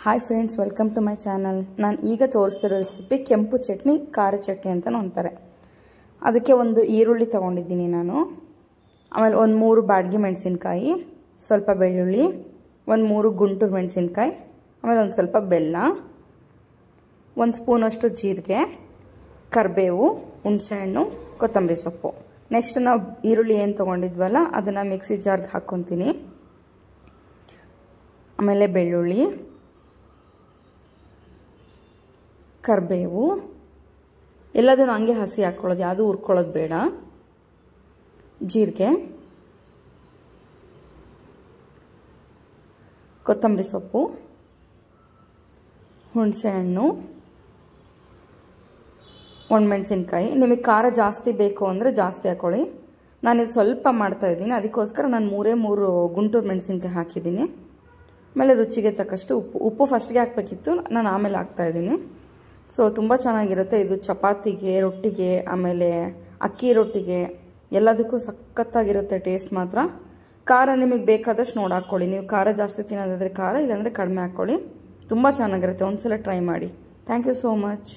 Hi friends, welcome to my channel. ನಾನು ಈಗ ತೋರಿಸ್ತಿರೋ recipe ಕೆಂಪು ಚಟ್ನಿ, ಖಾರ ಚಟ್ನಿ ಅಂತಲೂ ಅಂತಾರೆ. ಅದಕ್ಕೆ ಒಂದು ಈರುಳ್ಳಿ ತೊಗೊಂಡಿದ್ದೀನಿ ನಾನು. ಆಮೇಲೆ ಒಂದು 3 ಬ್ಯಾಡಗಿ ಮೆಣಸಿನ್ಕಾಯಿ, ಸ್ವಲ್ಪ ಬೆಳ್ಳುಳ್ಳಿ, ಒಂದು 3 ಗುಂಟೂರು ಮೆಣಸಿನ್ಕಾಯಿ, ಆಮೇಲೆ ಒಂದು ಸ್ವಲ್ಪ ಬೆಲ್ಲ, 1 ಸ್ಪೂನಷ್ಟು ಜೀರಿಗೆ, ಕರಿಬೇವು, ಹುಣಸೆಹಣ್ಣು, ಕೊತ್ತಂಬರಿ ಸೊಪ್ಪು. ನೆಕ್ಸ್ಟ್ ನಾವು ಈರುಳ್ಳಿ ಏನು ತೊಗೊಂಡಿದ್ವಲ್ಲ ಅದನ್ನು ಮಿಕ್ಸಿ ಜಾರ್ಗೆ ಹಾಕ್ಕೊತೀನಿ. ಆಮೇಲೆ ಬೆಳ್ಳುಳ್ಳಿ, ಕರಿಬೇವು ಎಲ್ಲದನ್ನು ಹಂಗೆ ಹಸಿ ಹಾಕ್ಕೊಳ್ಳೋದು, ಯಾವುದು ಹುರ್ಕೊಳ್ಳೋದು ಬೇಡ. ಜೀರಿಗೆ, ಕೊತ್ತಂಬರಿ ಸೊಪ್ಪು, ಹುಣಸೆಹಣ್ಣು, ಒಣಮೆಣಸಿನ್ಕಾಯಿ. ನಿಮಗೆ ಖಾರ ಜಾಸ್ತಿ ಬೇಕು ಅಂದರೆ ಜಾಸ್ತಿ ಹಾಕ್ಕೊಳ್ಳಿ. ನಾನಿದು ಸ್ವಲ್ಪ ಮಾಡ್ತಾಯಿದ್ದೀನಿ, ಅದಕ್ಕೋಸ್ಕರ ನಾನು 3 ಗುಂಟೂರು ಮೆಣಸಿನ್ಕಾಯಿ ಹಾಕಿದ್ದೀನಿ. ಆಮೇಲೆ ರುಚಿಗೆ ತಕ್ಕಷ್ಟು ಉಪ್ಪು ಫಸ್ಟ್ಗೆ ಹಾಕಬೇಕಿತ್ತು, ನಾನು ಆಮೇಲೆ ಹಾಕ್ತಾಯಿದ್ದೀನಿ. ಸೊ ತುಂಬ ಚೆನ್ನಾಗಿರುತ್ತೆ ಇದು. ಚಪಾತಿಗೆ, ರೊಟ್ಟಿಗೆ, ಆಮೇಲೆ ಅಕ್ಕಿ ರೊಟ್ಟಿಗೆ ಎಲ್ಲದಕ್ಕೂ ಸಖತ್ತಾಗಿರುತ್ತೆ ಟೇಸ್ಟ್ ಮಾತ್ರ. ಖಾರ ನಿಮಗೆ ಬೇಕಾದಷ್ಟು ನೋಡಿ ಹಾಕ್ಕೊಳ್ಳಿ. ನೀವು ಖಾರ ಜಾಸ್ತಿ ತಿನ್ನೋದಾದರೆ ಖಾರ, ಇಲ್ಲಾಂದರೆ ಕಡಿಮೆ ಹಾಕ್ಕೊಳ್ಳಿ. ತುಂಬ ಚೆನ್ನಾಗಿರುತ್ತೆ, ಒಂದ್ಸಲ ಟ್ರೈ ಮಾಡಿ. Thank you so much.